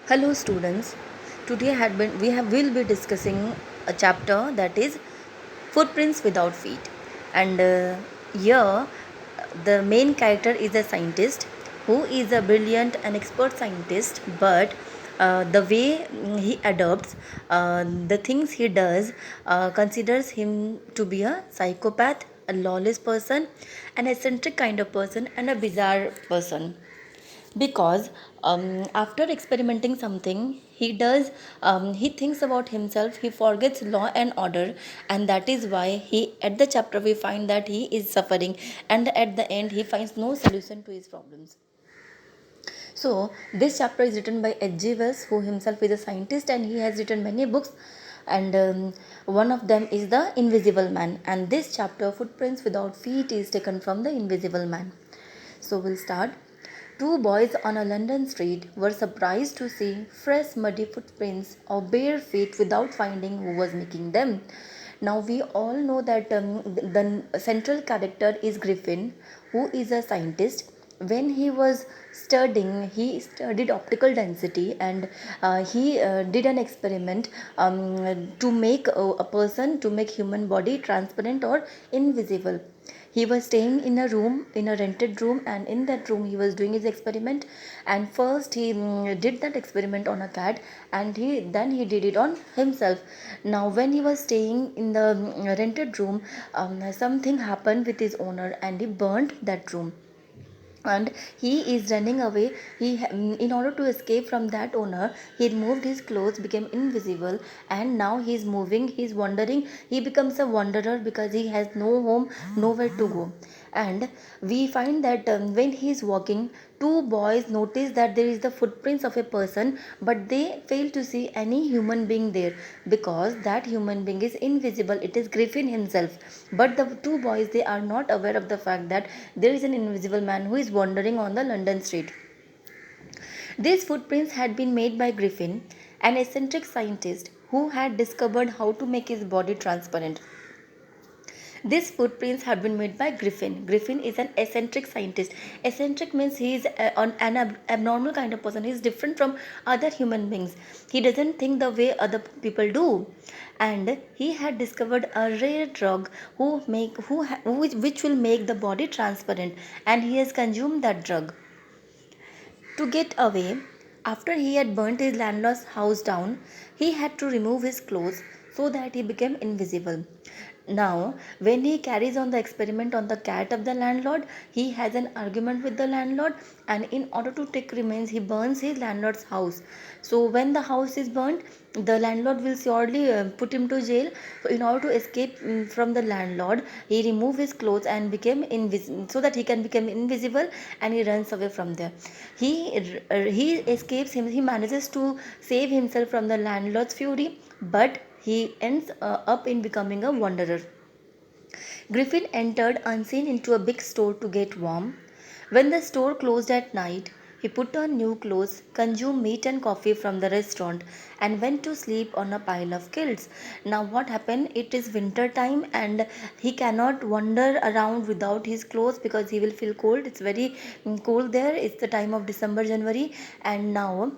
Hello students. Today will be discussing a chapter that is Footprints without feet. And here the main character is a scientist who is a brilliant and expert scientist, but the way he adopts the things he does considers him to be a psychopath, a lawless person, an eccentric kind of person, and a bizarre person because after experimenting something he thinks about himself, he forgets law and order, and that is why he at the chapter we find that he is suffering, and at the end he finds no solution to his problems. So this chapter is written by H.G. Wells, who himself is a scientist, and he has written many books, and one of them is The Invisible Man, and this chapter Footprints without feet is taken from The Invisible Man. So we'll start. Two boys on a London street were surprised to see fresh muddy footprints of bare feet without finding who was making them. Now we all know that the central character is Griffin, who is a scientist. When he was studying, he studied optical density, and he did an experiment to make to make human body transparent or invisible. He was staying in a room, in a rented room, and in that room he was doing his experiment. And first he did that experiment on a cat, and he did it on himself. Now when he was staying in the rented room, something happened with his owner, and he burnt that room, and he is running away. In order to escape from that owner, he removed his clothes, became invisible, and now he's moving, he's wandering, he becomes a wanderer because he has no home, nowhere to go. And we find that when he's walking, two boys notice that there is the footprints of a person, but they fail to see any human being there because that human being is invisible. It is Griffin himself. But the two boys, they are not aware of the fact that there is an invisible man who is wandering on the London street. These footprints had been made by Griffin, an eccentric scientist who had discovered how to make his body transparent. These footprints have been made by Griffin. Griffin is an eccentric scientist. Eccentric means he is an abnormal kind of person. He is different from other human beings. He doesn't think the way other people do. And he had discovered a rare drug which will make the body transparent, and he has consumed that drug. To get away, after he had burnt his landlord's house down, he had to remove his clothes so that he became invisible. Now, when he carries on the experiment on the cat of the landlord, he has an argument with the landlord, and in order to take remains, he burns his landlord's house. So, when the house is burnt, the landlord will surely put him to jail. So, in order to escape from the landlord, he removes his clothes and became invisible so that he can become invisible, and he runs away from there. He escapes him. He manages to save himself from the landlord's fury, but he ends up in becoming a wanderer. Griffin entered unseen into a big store to get warm. When the store closed at night, he put on new clothes, consumed meat and coffee from the restaurant, and went to sleep on a pile of kilts. Now, what happened? It is winter time, and he cannot wander around without his clothes because he will feel cold. It's very cold there. It's the time of December, January, and now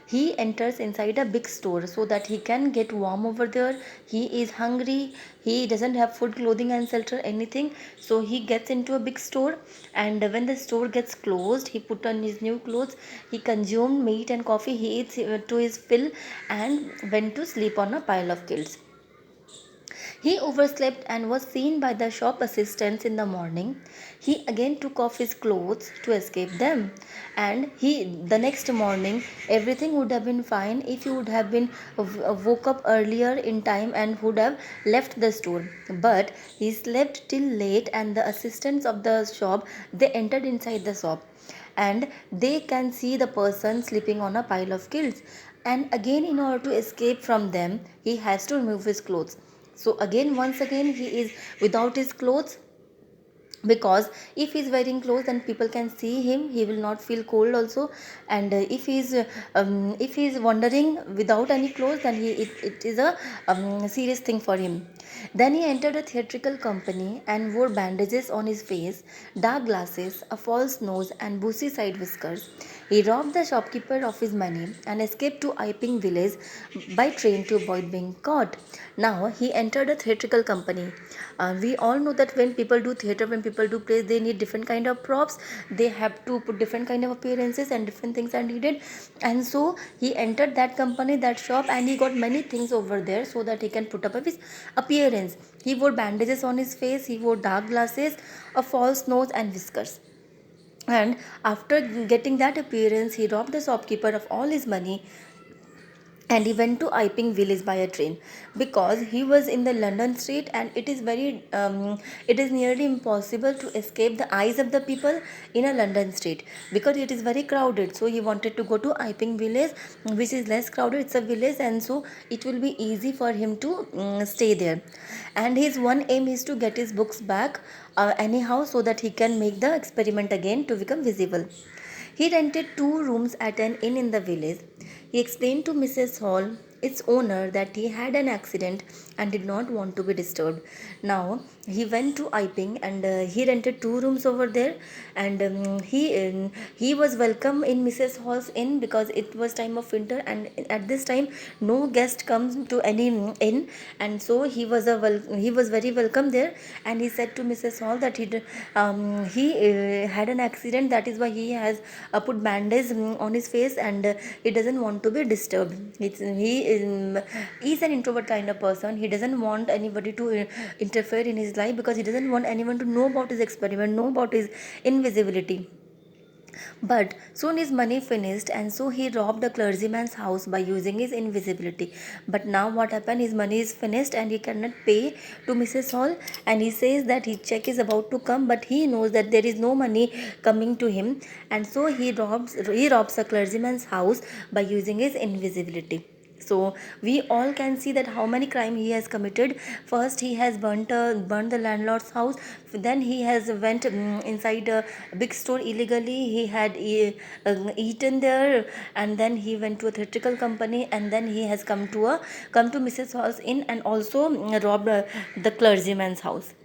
he enters inside a big store so that he can get warm over there. He is hungry, he doesn't have food, clothing, and shelter, anything. So he gets into a big store, and when the store gets closed, he put on his new clothes, he consumed meat and coffee, he eats to his fill, and went to sleep on a pile of kilts. He overslept and was seen by the shop assistants in the morning. He again took off his clothes to escape them. And the next morning, everything would have been fine if he would have been woke up earlier in time and would have left the store. But he slept till late, and the assistants of the shop, they entered inside the shop, and they can see the person sleeping on a pile of kilts. And again, in order to escape from them, he has to remove his clothes. So again, once again, he is without his clothes, because if he is wearing clothes, then people can see him, he will not feel cold also. And if he is wandering without any clothes, then it is a serious thing for him. Then he entered a theatrical company and wore bandages on his face, dark glasses, a false nose, and bushy side whiskers. He robbed the shopkeeper of his money and escaped to Iping village by train to avoid being caught. Now he entered a theatrical company. We all know that when people do theater, when people do plays, they need different kind of props. They have to put different kind of appearances and different things are needed. And so he entered that company, that shop, and he got many things over there so that he can put up his appearance. He wore bandages on his face. He wore dark glasses, a false nose, and whiskers. And after getting that appearance, he robbed the shopkeeper of all his money and he went to Iping village by a train because he was in the London street and it is nearly impossible to escape the eyes of the people in a London street because it is very crowded. So he wanted to go to Iping village, which is less crowded. It's a village, and so it will be easy for him to stay there. And his one aim is to get his books back anyhow so that he can make the experiment again to become visible. He rented 2 rooms at an inn in the village. He explained to Mrs. Hall, its owner, that he had an accident and did not want to be disturbed. Now he went to Iping and he rented 2 rooms over there, and he was welcome in Mrs. Hall's inn because it was time of winter, and at this time no guest comes to any inn, and so he was very welcome there. And he said to Mrs. Hall that he had an accident, that is why he has put bandage on his face, and he doesn't want to be disturbed. He is an introvert kind of person. He doesn't want anybody to interfere in his life because he doesn't want anyone to know about his experiment, know about his invisibility. But soon his money finished, and so he robbed a clergyman's house by using his invisibility. But now what happened? His money is finished and he cannot pay to Mrs. Hall, and he says that his check is about to come, but he knows that there is no money coming to him, and so he robs a clergyman's house by using his invisibility. So we all can see that how many crime he has committed. First he has burnt the landlord's house, then he has went inside a big store illegally. He had eaten there, and then he went to a theatrical company, and then he has come to Mrs. Hall's inn and also robbed the clergyman's house.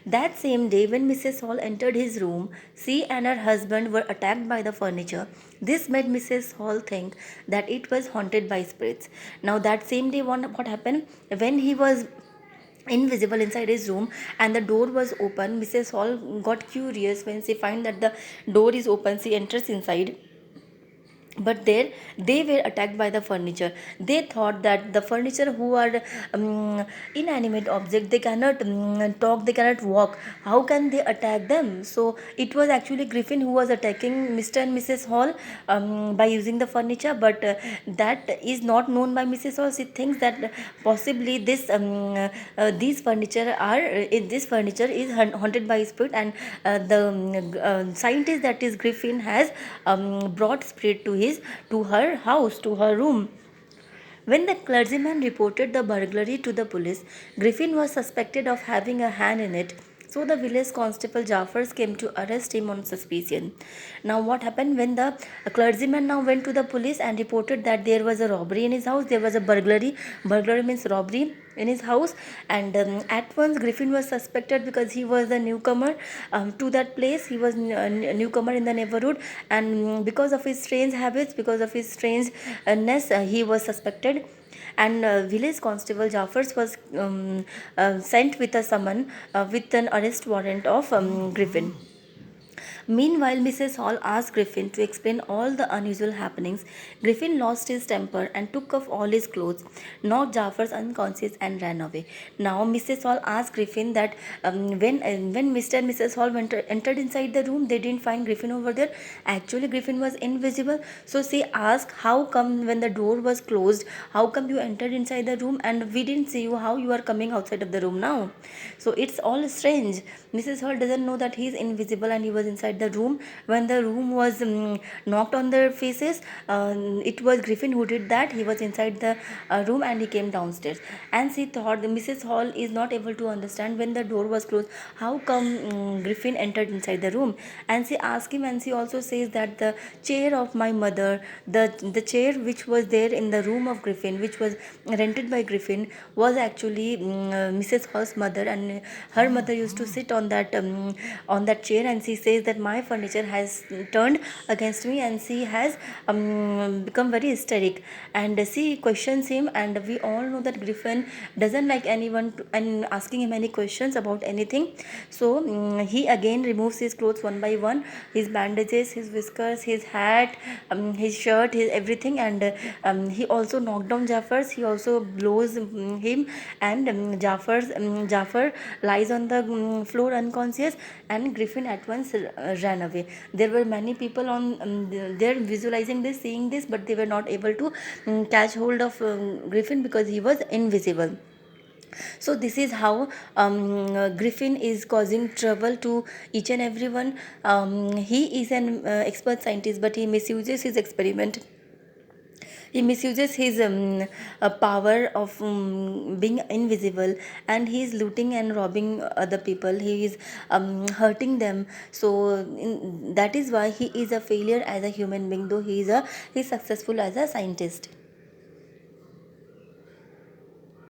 That same day, when Mrs. Hall entered his room, she and her husband were attacked by the furniture. This made Mrs. Hall think that it was haunted by spirits. Now, that same day, what happened? When he was invisible inside his room and the door was open, Mrs. Hall got curious. When she find that the door is open, she enters inside, but there they were attacked by the furniture. They thought that the furniture, who are inanimate object, they cannot talk, they cannot walk, how can they attack them? So it was actually Griffin who was attacking Mr. and Mrs. Hall by using the furniture, but that is not known by Mrs. Hall. She thinks that possibly this furniture is haunted by spirit, and the scientist, that is Griffin, has brought spirit to her house, to her room. When the clergyman reported the burglary to the police, Griffin was suspected of having a hand in it. So the village constable Jaffers came to arrest him on suspicion. Now what happened when the clergyman now went to the police and reported that there was a robbery in his house, there was a burglary. Burglary means robbery in his house, and at once Griffin was suspected because he was a newcomer to that place. He was a newcomer in the neighborhood, and because of his strange habits, because of his strangeness, he was suspected. And village constable Jaffers was sent with a summon with an arrest warrant of Griffin. Meanwhile, Mrs. Hall asked Griffin to explain all the unusual happenings. Griffin lost his temper and took off all his clothes, knocked Jaffers unconscious, and ran away. Now, Mrs. Hall asked Griffin that when Mr. and Mrs. Hall entered inside the room, they didn't find Griffin over there. Actually, Griffin was invisible. So she asked, "How come when the door was closed, how come you entered inside the room and we didn't see you? How you are coming outside of the room now?" So it's all strange. Mrs. Hall doesn't know that he is invisible and he was inside the room. When the room was knocked on their faces, it was Griffin who did that. He was inside the room and he came downstairs. And she thought Mrs. Hall is not able to understand when the door was closed, how come Griffin entered inside the room. And she asked him, and she also says that the chair of my mother, the chair which was there in the room of Griffin, which was rented by Griffin, was actually Mrs. Hall's mother, and her mother used to sit on that chair, and she says that my furniture has turned against me, and she has become very hysteric, and she questions him. And we all know that Griffin doesn't like anyone and asking him any questions about anything. So he again removes his clothes one by one, his bandages, his whiskers, his hat, his shirt, his everything. And he also knocked down Jaffar's. He also blows him, and Jafar lies on the floor unconscious, and Griffin at once ran away. There were many people on there visualizing this, seeing this, but they were not able to catch hold of Griffin because he was invisible. So this is how Griffin is causing trouble to each and everyone. He is an expert scientist, but he misuses his experiment. He misuses his power of being invisible, and he is looting and robbing other people. He is hurting them. So that is why he is a failure as a human being, though he is successful as a scientist.